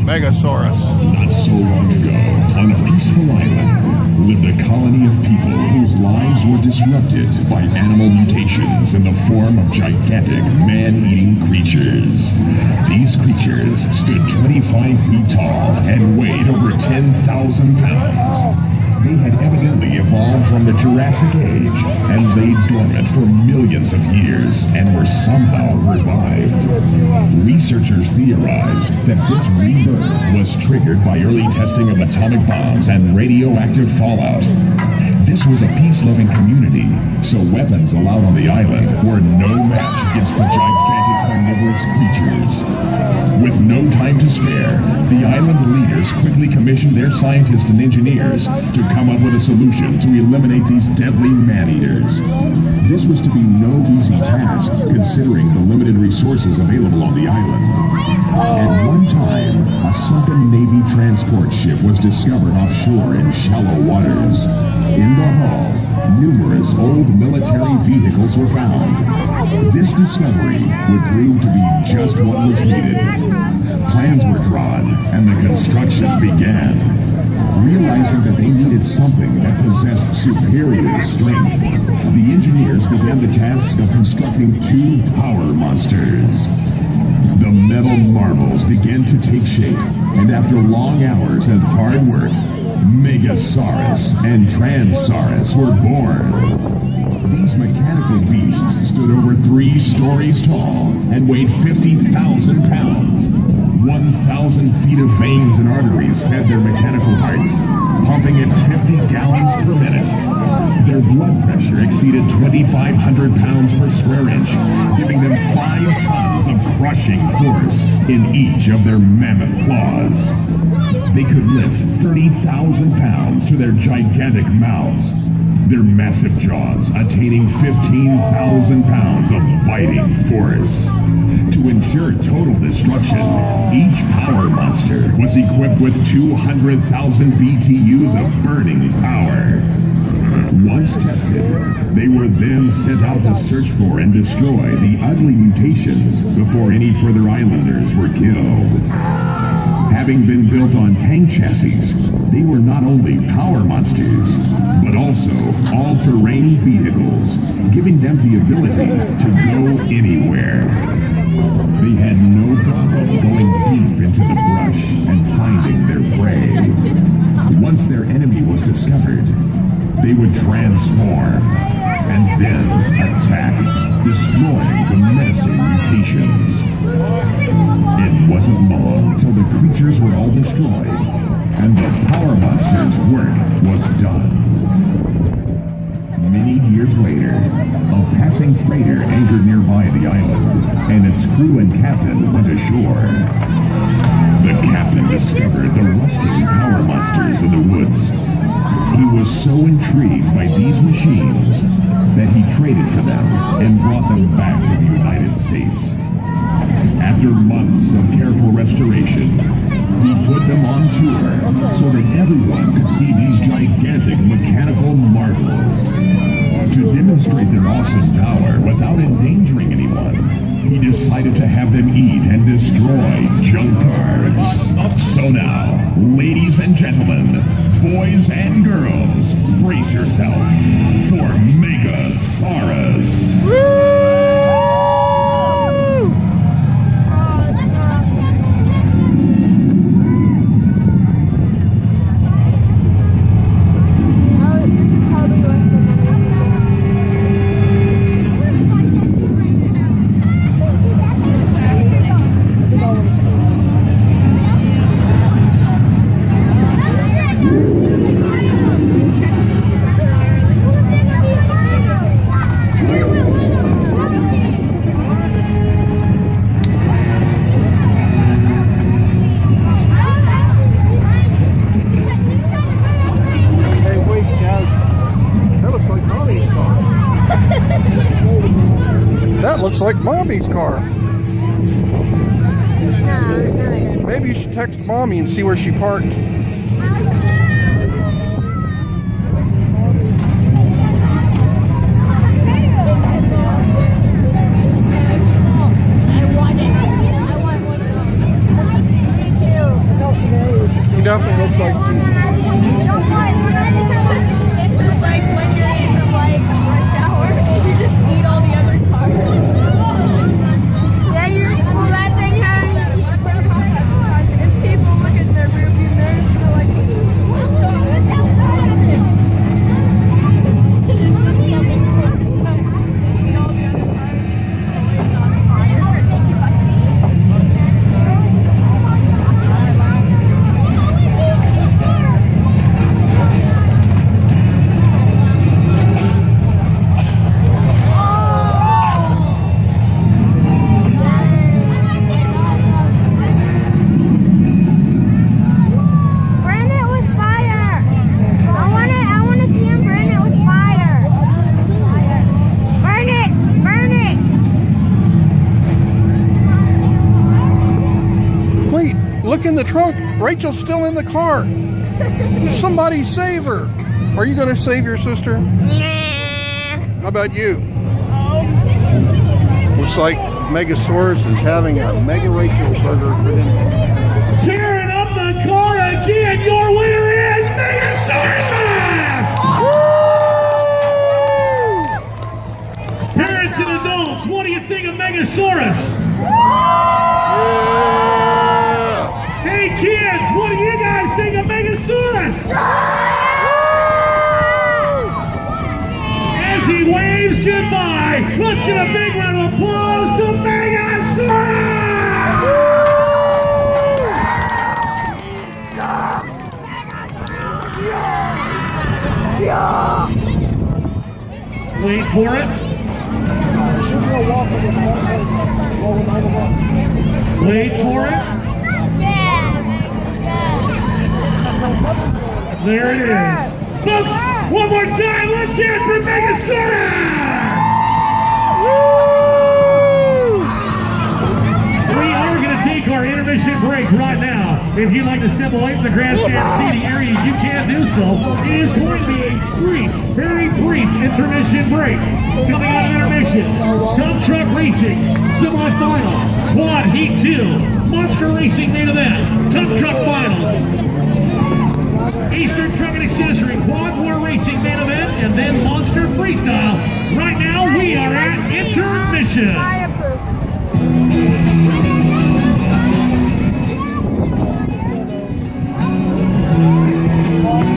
Megasaurus. Not so long ago, on a peaceful island, lived a colony of people whose lives were disrupted by animal mutations in the form of gigantic man-eating creatures. These creatures stood 25 feet tall and weighed over 10,000 pounds. They had evidently evolved from the Jurassic Age and lay dormant for millions of years and were somehow revived. Researchers theorized that this rebirth was triggered by early testing of atomic bombs and radioactive fallout. This was a peace-loving community, so weapons allowed on the island were no match against the gigantic carnivorous creatures. With no time to spare, the island leaders quickly commissioned their scientists and engineers to come up with a solution to eliminate these deadly man-eaters. This was to be no easy task, considering the limited resources available on the island. At one time, a sunken Navy transport ship was discovered offshore in shallow waters. In the hull, numerous old military vehicles were found. This discovery would prove to be just what was needed. Plans were drawn, and the construction began. Realizing that they needed something that possessed superior strength, the engineers began the task of constructing two power monsters. The metal marvels began to take shape, and after long hours and hard work, Megasaurus and Transaurus were born. These mechanical beasts stood over 3 stories tall and weighed 50,000 pounds. 1,000 feet of veins and arteries fed their mechanical hearts, pumping at 50 gallons per minute. Their blood pressure exceeded 2,500 pounds per square inch, giving them 5 tons of crushing force in each of their mammoth claws. They could lift 30,000 pounds to their gigantic mouths, their massive jaws attaining 15,000 pounds of biting force. To ensure total destruction, each power monster was equipped with 200,000 BTUs of burning power. Once tested, they were then sent out to search for and destroy the ugly mutations before any further islanders were killed. Having been built on tank chassis, they were not only power monsters, but also all-terrain vehicles, giving them the ability to go anywhere. They had no problem going deep into the brush and finding their prey. Once their enemy was discovered, they would transform and then attack, destroying the menacing mutations. It wasn't long till the creatures were all destroyed, and the power monster's work was done. Many years later, a passing freighter anchored nearby the island, and its crew and captain went ashore. The captain discovered the rusting power monsters in the woods. He was so intrigued by these machines that he traded for them and brought them back to the United States. After months of careful restoration, he put them on tour so that everyone could see these gigantic mechanical marvels. To demonstrate their awesome power without endangering anyone, he decided to have them eat and destroy junk cars. So now, ladies and gentlemen, boys and girls, brace yourself for Megasaurus. That looks like Mommy's car. No. Maybe you should text Mommy and see where she parked. I want one of those. definitely looks like It's just like when you're in like rush hour, you just eat all the other cars. Yeah, well, that thing has. If people look at their rearview mirror, they're like, it's just coming. Eat all the other cars. It's on fire. Burn it with fire. I want to see him burn it with fire. Burn it. Burn it. Wait, look in the trunk. Rachel's still in the car. Somebody save her. Are you going to save your sister? How about you? Looks like Megasaurus is having a Mega Rachel burger for dinner. Tearing up the car again, your winner is Megasaurus! Parents and adults, what do you think of Megasaurus? Hey kids, what do you guys think of Megasaurus? As he waves goodbye, let's get a big round of applause to Megasaurus! Wait for it. Wait for it. There it is. Folks, one more time, let's hear it for Megasaurus! We are going to take our intermission break right now. If you'd like to step away from the grandstand seating area, you can do so. It is going to be a brief, very brief intermission break. Coming out of intermission, dump truck racing, semi-final, quad heat 2, monster racing main event, dump truck finals, Eastern Truck and Accessory, quad war racing main event, and then monster freestyle. Right now, we are at intermission.